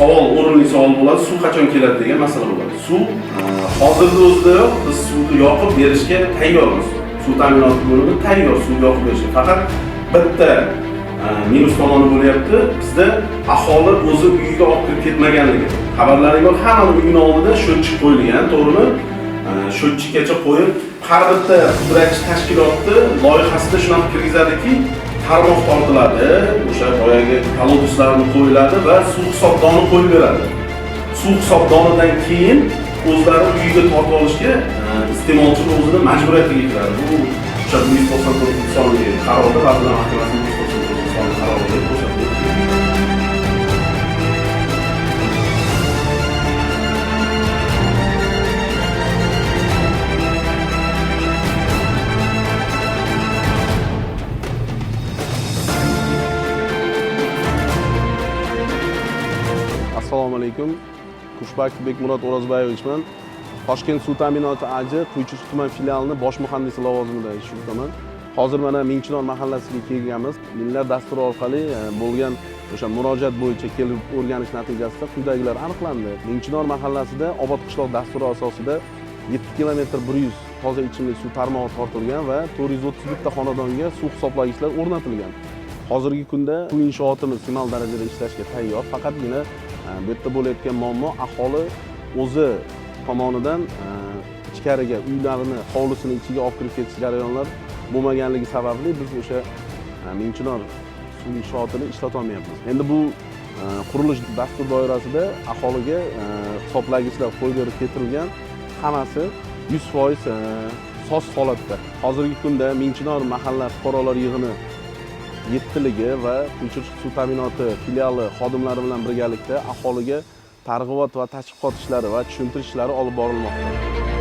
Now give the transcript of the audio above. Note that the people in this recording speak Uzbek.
o'rinli savol bo'ladi. Suv qachon keladi degan masala bo'ladi. Suv hozirda o'zidayoq biz suvni yoqib berishga tayyormiz. Suv ta'minoti bo'limi tayyor suv yoqib berishga. Faqat bitta minus tomoni bo'lyapti. Bizda aholi o'zi uyiga olib kirib ketmaganligi. Xabarlaring bor, hamma uyning oldida sho'tchi qo'yilgan, to'g'rimi? Sho'tchikacha qo'yib, har bitta pudratchi tashkilotni loyihasida shunaqa kirgizadiki, tarmoq tortiladi, o'sha boyagi koloduslarni qo'yiladi va suv hisobdoni qo'yib beradi. Suv hisobdonidan keyin o'zlari uyiga tortib olishga iste'molchini o'zini majburiyatiga kiradi. Bu o'sha 194 sonli qarorda Vazirlar Mahkamasining 194 sonli qarorida ko'rsatilgan. Assalomu alaykum. Qushbakov Bekmurod O'rozbayevichman. Toshkent suv ta'minoti AJ Quychish tuman filialining bosh muhandisi lavozimida ish yuritaman. Hozir mana Mingchinor mahallasiga kelganmiz. Minlar dasturi orqali bo'lgan o'sha murojaat bo'yicha kelib o'rganish natijasida quyidagilar aniqlandi. Mingchinor mahallasida Obod qishloq dasturi asosida 7 kilometr 100 toza ichimlik suv tarmog'i tortilgan va 431 ta xonadonga suv hisoblagichlar o'rnatilgan. Hozirgi kunda suv inshootimiz minimal darajada ishlashga tayyor, faqatgina bu yerda bo'layotgan muammo aholi o'zi tomonidan ichkariga uylarini hovlisini ichiga olib kirib ketish jarayonlar bo'lmaganligi sababli biz o'sha Mingchinor suv inshootini ishlata olmayapmiz. Endi bu qurilish dastur doirasida aholiga hisoblagichlar qo'yib berib ketilgan, hammasi 100% soz holatda. Hozirgi kunda Mingchinor mahalla fuqarolar yig'ini yettiligi va Quychish suv ta'minoti filiali xodimlari bilan birgalikda aholiga targ'ibot va tashviqot ishlari va tushuntirish ishlari olib borilmoqda.